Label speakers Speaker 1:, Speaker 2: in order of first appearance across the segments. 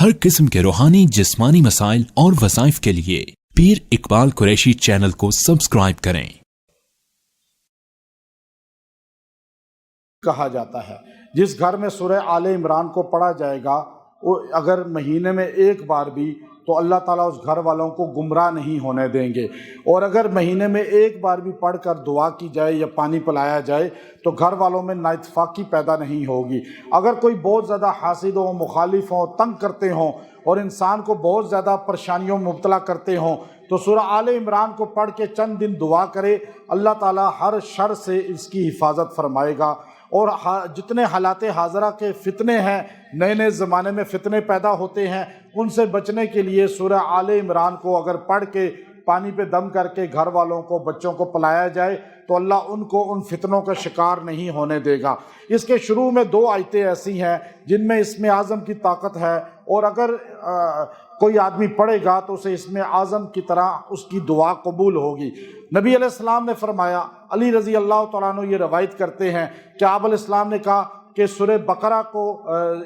Speaker 1: ہر قسم کے روحانی جسمانی مسائل اور وظائف کے لیے پیر اقبال قریشی چینل کو سبسکرائب کریں۔
Speaker 2: کہا جاتا ہے جس گھر میں سورہ آل عمران کو پڑھا جائے گا وہ اگر مہینے میں ایک بار بھی تو اللہ تعالیٰ اس گھر والوں کو گمراہ نہیں ہونے دیں گے، اور اگر مہینے میں ایک بار بھی پڑھ کر دعا کی جائے یا پانی پلایا جائے تو گھر والوں میں نااتفاقی پیدا نہیں ہوگی۔ اگر کوئی بہت زیادہ حاسد ہوں، مخالف ہوں، تنگ کرتے ہوں اور انسان کو بہت زیادہ پریشانیوں میں مبتلا کرتے ہوں تو سورہ آل عمران کو پڑھ کے چند دن دعا کرے، اللہ تعالیٰ ہر شر سے اس کی حفاظت فرمائے گا۔ اور جتنے حالات حاضرہ کے فتنے ہیں، نئے نئے زمانے میں فتنے پیدا ہوتے ہیں، ان سے بچنے کے لیے سورہ آل عمران کو اگر پڑھ کے پانی پہ دم کر کے گھر والوں کو، بچوں کو پلایا جائے تو اللہ ان کو ان فتنوں کا شکار نہیں ہونے دے گا۔ اس کے شروع میں 2 آیتیں ایسی ہیں جن میں اسم اعظم کی طاقت ہے، اور اگر کوئی آدمی پڑھے گا تو اسے اسم اعظم کی طرح اس کی دعا قبول ہوگی۔ نبی علیہ السلام نے فرمایا، علی رضی اللہ تعالیٰ عنہ یہ روایت کرتے ہیں کہ آپ علیہ السلام نے کہا کہ سورہ بقرہ کو،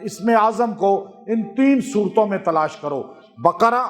Speaker 2: اسم اعظم کو ان 3 صورتوں میں تلاش کرو، بقرہ،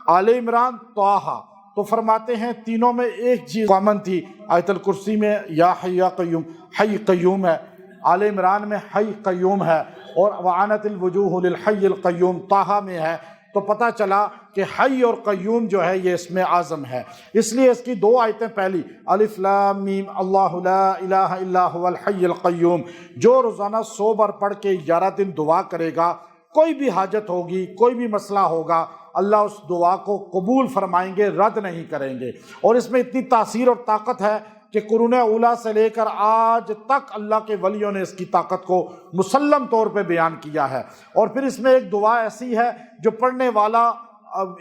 Speaker 2: آل عمران، طٰہٰ۔ تو فرماتے ہیں تینوں میں ایک چیز کامن تھی، آیت الکرسی میں یا حی یا قیوم، حی قیوم ہے، آل عمران میں حی قیوم ہے، اور وعنت الوجوہ للحی القیوم طٰہٰ میں ہے۔ تو پتہ چلا کہ حی اور قیوم جو ہے یہ اسم اعظم ہے، اس لیے اس کی 2 آیتیں پہلی الف لام میم اللہ لا الہ الا هو الحی القیوم، جو روزانہ 100 بار پڑھ کے 11 دن دعا کرے گا، کوئی بھی حاجت ہوگی، کوئی بھی مسئلہ ہوگا، اللہ اس دعا کو قبول فرمائیں گے، رد نہیں کریں گے۔ اور اس میں اتنی تاثیر اور طاقت ہے کہ قرون اولیٰ سے لے کر آج تک اللہ کے ولیوں نے اس کی طاقت کو مسلم طور پہ بیان کیا ہے۔ اور پھر اس میں ایک دعا ایسی ہے جو پڑھنے والا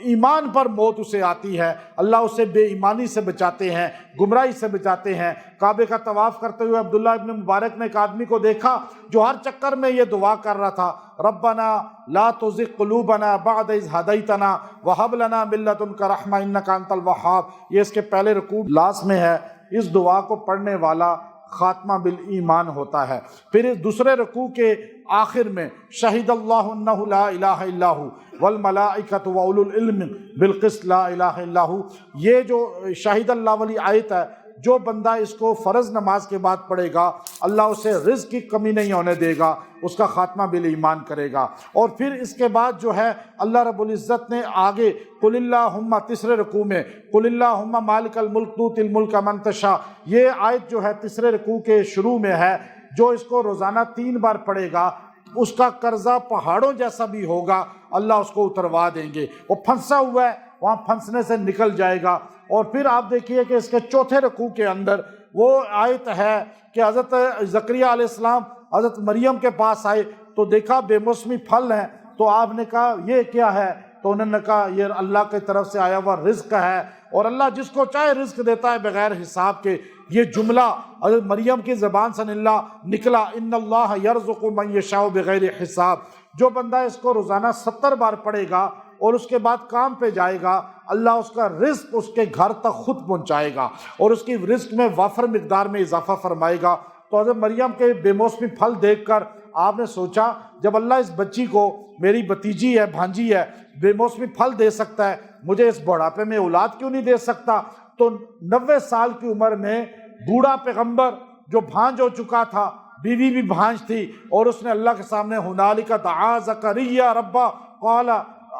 Speaker 2: ایمان پر موت اسے آتی ہے، اللہ اسے بے ایمانی سے بچاتے ہیں، گمراہی سے بچاتے ہیں۔ کعبے کا طواف کرتے ہوئے عبداللہ ابن مبارک نے ایک آدمی کو دیکھا جو ہر چکر میں یہ دعا کر رہا تھا، ربنا لا تزغ قلوبنا بعد اذ ہدیتنا وہب لنا من لدنک رحمہ انک انت الوہاب۔ یہ اس کے پہلے رکوع لاسٹ میں ہے۔ اس دعا کو پڑھنے والا خاتمہ بالایمان ہوتا ہے۔ پھر اس دوسرے رکوع کے آخر میں شہد اللہ انہ لا الہ الا ہو والملائکۃ واولو العلم بالقسط لا الہ الا ہو، یہ جو شہید اللہ والی آیت ہے، جو بندہ اس کو فرض نماز کے بعد پڑھے گا اللہ اسے رزق کی کمی نہیں ہونے دے گا، اس کا خاتمہ بالایمان کرے گا۔ اور پھر اس کے بعد جو ہے اللہ رب العزت نے آگے قل اللہم، تیسرے رکوع میں قل اللہم مالک الملک تؤتی الملک من تشاء، یہ آیت جو ہے تیسرے رکوع کے شروع میں ہے، جو اس کو روزانہ 3 بار پڑھے گا اس کا قرضہ پہاڑوں جیسا بھی ہوگا، اللہ اس کو اتروا دیں گے۔ وہ پھنسا ہوا ہے وہاں پھنسنے سے نکل جائے گا۔ اور پھر آپ دیکھیے کہ اس کے چوتھے رکوع کے اندر وہ آیت ہے کہ حضرت زکریا علیہ السلام حضرت مریم کے پاس آئے تو دیکھا بے موسمی پھل ہیں، تو آپ نے کہا یہ کیا ہے؟ تو انہوں نے کہا یہ اللہ کی طرف سے آیا ہوا رزق ہے، اور اللہ جس کو چاہے رزق دیتا ہے بغیر حساب کے۔ یہ جملہ حضرت مریم کی زبان سے نکلا ان اللہ یرزق من یشاء بغیر حساب۔ جو بندہ اس کو روزانہ 70 بار پڑھے گا اور اس کے بعد کام پہ جائے گا، اللہ اس کا رزق اس کے گھر تک خود پہنچائے گا اور اس کی رزق میں وافر مقدار میں اضافہ فرمائے گا۔ تو حضرت مریم کے بے موسمی پھل دیکھ کر آپ نے سوچا جب اللہ اس بچی کو، میری بھتیجی ہے، بھانجی ہے، بے موسمی پھل دے سکتا ہے، مجھے اس بڑھاپے میں اولاد کیوں نہیں دے سکتا؟ تو 90 سال کی عمر میں بوڑھا پیغمبر جو بھانج ہو چکا تھا، بیوی بھی بھانج تھی، اور اس نے اللہ کے سامنے ہنالک دعا زکریا ربہ قال،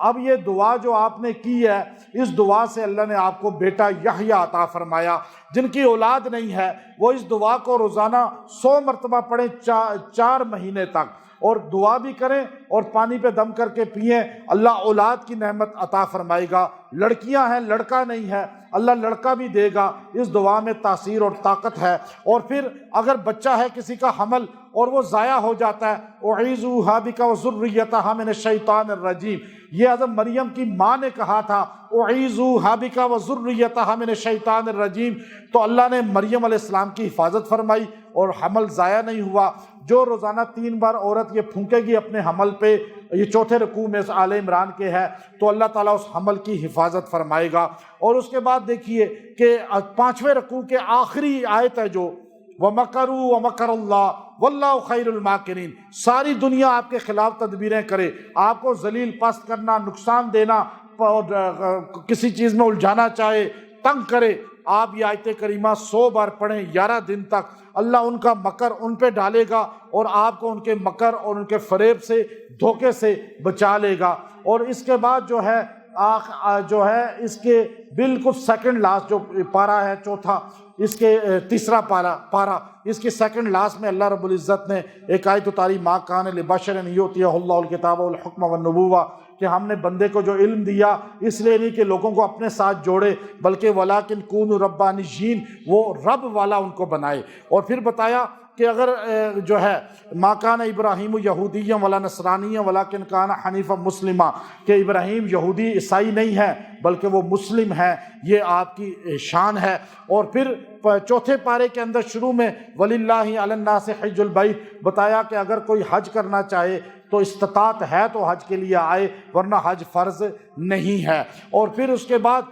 Speaker 2: اب یہ دعا جو آپ نے کی ہے، اس دعا سے اللہ نے آپ کو بیٹا یحییٰ عطا فرمایا۔ جن کی اولاد نہیں ہے وہ اس دعا کو روزانہ 100 مرتبہ پڑھیں 4 مہینے تک، اور دعا بھی کریں اور پانی پہ دم کر کے پئیں، اللہ اولاد کی نعمت عطا فرمائے گا۔ لڑکیاں ہیں، لڑکا نہیں ہے، اللہ لڑکا بھی دے گا۔ اس دعا میں تاثیر اور طاقت ہے۔ اور پھر اگر بچہ ہے کسی کا حمل اور وہ ضائع ہو جاتا ہے، اعیذھا بک وذریتھا من الشیطان الرجیم، یہ حضرت مریم کی ماں نے کہا تھا اعیذھا بک وذریتھا من الشیطان الرجیم، تو اللہ نے مریم علیہ السلام کی حفاظت فرمائی اور حمل ضائع نہیں ہوا۔ جو روزانہ 3 بار عورت یہ پھونکے گی اپنے حمل پہ، یہ چوتھے رکوع میں آل عمران کے ہے، تو اللہ تعالیٰ اس حمل کی حفاظت فرمائے گا۔ اور اس کے بعد دیکھیے کہ 5ویں رکوع کے آخری آیت ہے جو وَمَكَرُوا وَمَكَرَ اللَّهُ واللہ خیر الماکرین، ساری دنیا آپ کے خلاف تدبیریں کرے، آپ کو ذلیل پست کرنا، نقصان دینا، کسی چیز میں الجھانا چاہے، تنگ کرے، آپ یہ آیت کریمہ 100 بار پڑھیں 11 دن تک، اللہ ان کا مکر ان پہ ڈالے گا اور آپ کو ان کے مکر اور ان کے فریب سے، دھوکے سے بچا لے گا۔ اور اس کے بعد جو ہے اس کے بالکل سیکنڈ لاسٹ جو پارہ ہے چوتھا، اس کے تیسرا پارہ اس کے سیکنڈ لاسٹ میں اللہ رب العزت نے ایک آیت اتاری، ما کان لبشر ان یؤتیہ اللہ الکتاب والحکم والنبوہ، کہ ہم نے بندے کو جو علم دیا اس لیے نہیں کہ لوگوں کو اپنے ساتھ جوڑے، بلکہ ولیکن کونوا ربانیین، وہ رب والا ان کو بنائے۔ اور پھر بتایا کہ اگر جو ہے ما کان ابراہیم یہودیا ولا نصرانیا ولکن کان حنیفا مسلما، کہ ابراہیم یہودی عیسائی نہیں ہے بلکہ وہ مسلم ہے، یہ آپ کی شان ہے۔ اور پھر چوتھے پارے کے اندر شروع میں وَلِلَّهِ عَلَى النَّاسِ حِجُّ الْبَيْتِ بتایا کہ اگر کوئی حج کرنا چاہے تو استطاعت ہے تو حج کے لیے آئے، ورنہ حج فرض نہیں ہے۔ اور پھر اس کے بعد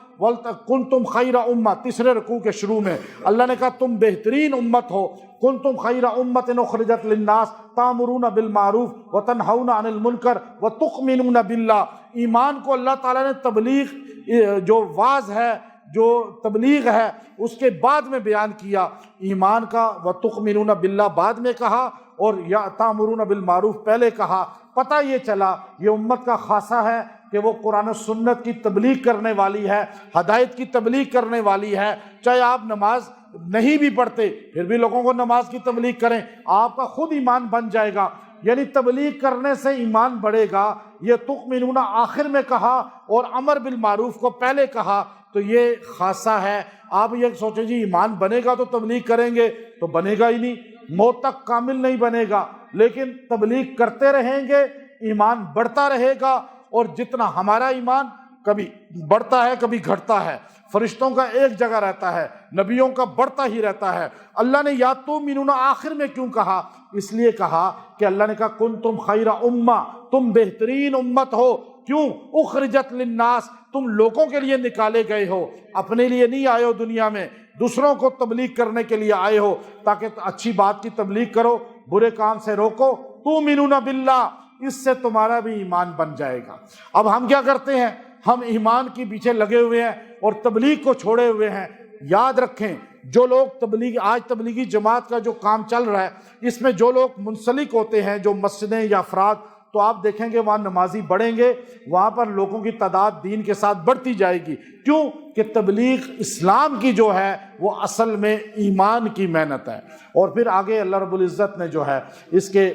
Speaker 2: کُنتُم خَيْرَ أُمَّةٍ، تیسرے رکوع کے شروع میں اللہ نے کہا تم بہترین امت ہو، کُنتُم خَيْرَ أُمَّةٍ أُخْرِجَتْ لِلنَّاسِ تَأْمُرُونَ بِالْمَعْرُوفِ وَتَنْهَوْنَ عَنِ الْمُنكَرِ وَتُؤْمِنُونَ بِاللَّهِ۔ ایمان کو اللہ تعالیٰ نے تبلیغ، جو واعظ ہے، جو تبلیغ ہے، اس کے بعد میں بیان کیا، ایمان کا وَتُؤْمِنُونَ بِاللَّهِ بعد میں کہا، اور یا تَأْمُرُونَ بِالْمَعْرُوفِ پہلے کہا۔ پتہ یہ چلا یہ امت کا خاصہ ہے کہ وہ قرآن و سنت کی تبلیغ کرنے والی ہے، ہدایت کی تبلیغ کرنے والی ہے۔ چاہے آپ نماز نہیں بھی پڑھتے پھر بھی لوگوں کو نماز کی تبلیغ کریں، آپ کا خود ایمان بن جائے گا، یعنی تبلیغ کرنے سے ایمان بڑھے گا۔ یہ تؤمنون آخر میں کہا اور امر بالمعروف کو پہلے کہا، تو یہ خاصہ ہے۔ آپ یہ سوچیں جی ایمان بنے گا تو تبلیغ کریں گے، تو بنے گا ہی نہیں، موت تک کامل نہیں بنے گا، لیکن تبلیغ کرتے رہیں گے، ایمان بڑھتا رہے گا۔ اور جتنا ہمارا ایمان کبھی بڑھتا ہے کبھی گھٹتا ہے، فرشتوں کا ایک جگہ رہتا ہے، نبیوں کا بڑھتا ہی رہتا ہے۔ اللہ نے یا تؤمنون آخر میں کیوں کہا؟ اس لیے کہا کہ اللہ نے کہا کنتم خیر امہ، تم بہترین امت ہو۔ کیوں؟ اخرجت للناس، تم لوگوں کے لیے نکالے گئے ہو، اپنے لیے نہیں آئے ہو دنیا میں، دوسروں کو تبلیغ کرنے کے لیے آئے ہو، تاکہ اچھی بات کی تبلیغ کرو، برے کام سے روکو۔ تؤمنون باللہ، اس سے تمہارا بھی ایمان بن جائے گا۔ اب ہم کیا کرتے ہیں؟ ہم ایمان کے پیچھے لگے ہوئے ہیں اور تبلیغ کو چھوڑے ہوئے ہیں۔ یاد رکھیں جو لوگ آج تبلیغی جماعت کا جو کام چل رہا ہے، اس میں جو لوگ منسلک ہوتے ہیں، جو مسجدیں یا افراد، تو آپ دیکھیں گے وہاں نمازی بڑھیں گے، وہاں پر لوگوں کی تعداد دین کے ساتھ بڑھتی جائے گی۔ کیوں؟ کہ تبلیغ اسلام کی جو ہے وہ اصل میں ایمان کی محنت ہے۔ اور پھر آگے اللہ رب العزت نے جو ہے اس کے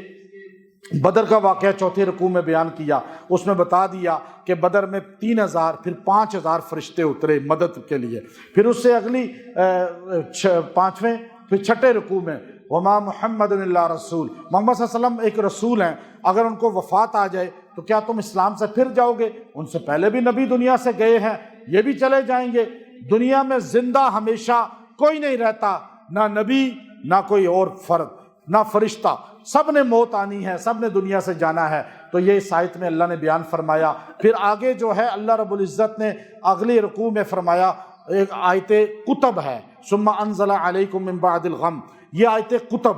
Speaker 2: بدر کا واقعہ چوتھے رکوع میں بیان کیا، اس میں بتا دیا کہ بدر میں 3000 پھر 5000 فرشتے اترے مدد کے لیے۔ پھر اس سے اگلی پانچویں پھر چھٹے رکوع میں وما محمد الا رسول، محمد صلی اللہ علیہ وسلم ایک رسول ہیں، اگر ان کو وفات آ جائے تو کیا تم اسلام سے پھر جاؤ گے؟ ان سے پہلے بھی نبی دنیا سے گئے ہیں، یہ بھی چلے جائیں گے۔ دنیا میں زندہ ہمیشہ کوئی نہیں رہتا، نہ نبی نہ کوئی اور فرد نہ فرشتہ، سب نے موت آنی ہے، سب نے دنیا سے جانا ہے۔ تو یہ اس آیت میں اللہ نے بیان فرمایا۔ پھر آگے جو ہے اللہ رب العزت نے اگلی رکوع میں فرمایا، ایک آیت کتب ہے، ثم انزل علیکم من بعد الغم، یہ آیت کتب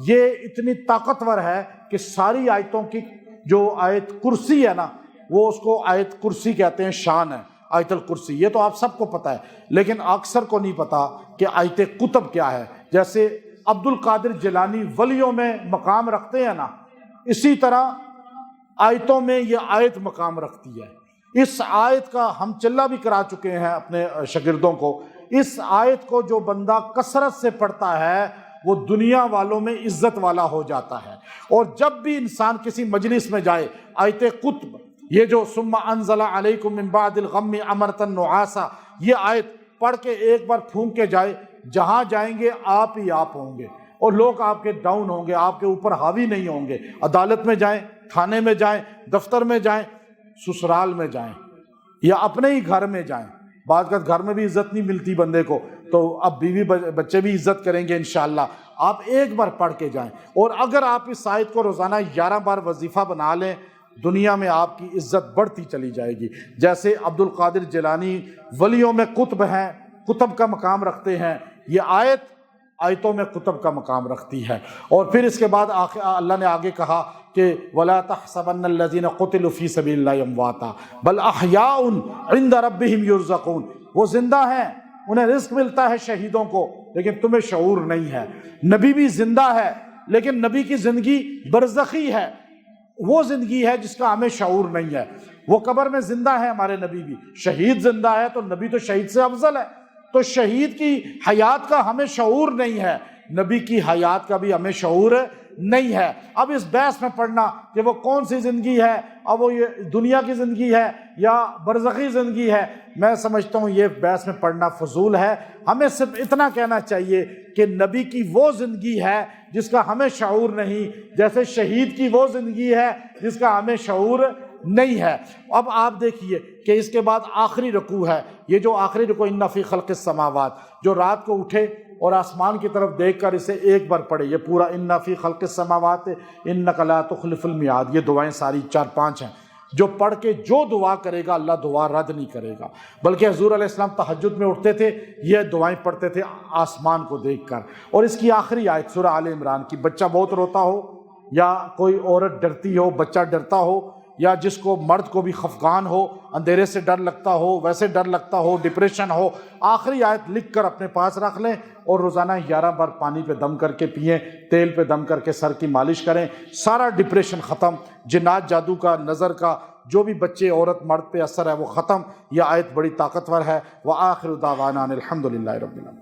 Speaker 2: یہ اتنی طاقتور ہے کہ ساری آیتوں کی جو آیت کرسی ہے نا، وہ اس کو آیت کرسی کہتے ہیں، شان ہے آیت الکرسی، یہ تو آپ سب کو پتہ ہے، لیکن اکثر کو نہیں پتا کہ آیت کتب کیا ہے۔ جیسے عبد القادر جیلانی ولیوں میں مقام رکھتے ہیں نا، اسی طرح آیتوں میں یہ آیت مقام رکھتی ہے۔ اس آیت کا ہم چلہ بھی کرا چکے ہیں اپنے شاگردوں کو۔ اس آیت کو جو بندہ کثرت سے پڑھتا ہے وہ دنیا والوں میں عزت والا ہو جاتا ہے۔ اور جب بھی انسان کسی مجلس میں جائے، آیت کتب، یہ جو ثم انزل علیکم من بعد الغم امنۃ نعاسا، یہ آیت پڑھ کے ایک بار پھونک کے جائے، جہاں جائیں گے آپ ہی آپ ہوں گے، اور لوگ آپ کے ڈاؤن ہوں گے، آپ کے اوپر حاوی نہیں ہوں گے۔ عدالت میں جائیں، تھانے میں جائیں، دفتر میں جائیں، سسرال میں جائیں، یا اپنے ہی گھر میں جائیں، بعض کا گھر میں بھی عزت نہیں ملتی بندے کو، تو اب بیوی بچے بھی عزت کریں گے انشاءاللہ۔ آپ ایک بار پڑھ کے جائیں، اور اگر آپ اس آیت کو روزانہ 11 بار وظیفہ بنا لیں، دنیا میں آپ کی عزت بڑھتی چلی جائے گی۔ جیسے عبد القادر جیلانی ولیوں میں قطب ہیں، قطب کا مقام رکھتے ہیں، یہ آیت آیتوں میں قطب کا مقام رکھتی ہے۔ اور پھر اس کے بعد اللہ نے آگے کہا کہ وَلَا تَحْسَبَنَّ الَّذِينَ قُتِلُوا فِي سَبِيلِ اللَّهِ أَمْوَاتًا بَلْ أَحْيَاءٌ عِندَ رَبِّهِمْ يُرْزَقُونَ، وہ زندہ ہیں، انہیں رزق ملتا ہے شہیدوں کو، لیکن تمہیں شعور نہیں ہے۔ نبی بھی زندہ ہے لیکن نبی کی زندگی برزخی ہے، وہ زندگی ہے جس کا ہمیں شعور نہیں ہے۔ وہ قبر میں زندہ ہے ہمارے نبی بھی، شہید زندہ ہے تو نبی تو شہید سے افضل ہے، تو شہید کی حیات کا ہمیں شعور نہیں ہے، نبی کی حیات کا بھی ہمیں شعور نہیں ہے۔ اب اس بحث میں پڑھنا کہ وہ کون سی زندگی ہے، اب وہ یہ دنیا کی زندگی ہے یا برزخی زندگی ہے، میں سمجھتا ہوں یہ بحث میں پڑھنا فضول ہے۔ ہمیں صرف اتنا کہنا چاہیے کہ نبی کی وہ زندگی ہے جس کا ہمیں شعور نہیں، جیسے شہید کی وہ زندگی ہے جس کا ہمیں شعور نہیں ہے۔ اب آپ دیکھیے کہ اس کے بعد آخری رکوع ہے، یہ جو آخری رکوع ان فی خلق السماوات، جو رات کو اٹھے اور آسمان کی طرف دیکھ کر اسے ایک بار پڑھے، یہ پورا ان فی خلق السماوات انک لا تخلف المیعاد، یہ دعائیں ساری 4-5 ہیں، جو پڑھ کے جو دعا کرے گا اللہ دعا رد نہیں کرے گا۔ بلکہ حضور علیہ السلام تہجد میں اٹھتے تھے، یہ دعائیں پڑھتے تھے آسمان کو دیکھ کر۔ اور اس کی آخری آیت سورہ آل عمران کی، بچہ بہت روتا ہو یا کوئی عورت ڈرتی ہو، بچہ ڈرتا ہو، یا جس کو مرد کو بھی خفقان ہو، اندھیرے سے ڈر لگتا ہو، ویسے ڈر لگتا ہو، ڈپریشن ہو، آخری آیت لکھ کر اپنے پاس رکھ لیں اور روزانہ 11 بار پانی پہ دم کر کے پئیں، تیل پہ دم کر کے سر کی مالش کریں، سارا ڈپریشن ختم، جنات جادو کا، نظر کا، جو بھی بچے عورت مرد پہ اثر ہے وہ ختم۔ یہ آیت بڑی طاقتور ہے۔ وآخر دعوانا الحمد للہ رب العالمین۔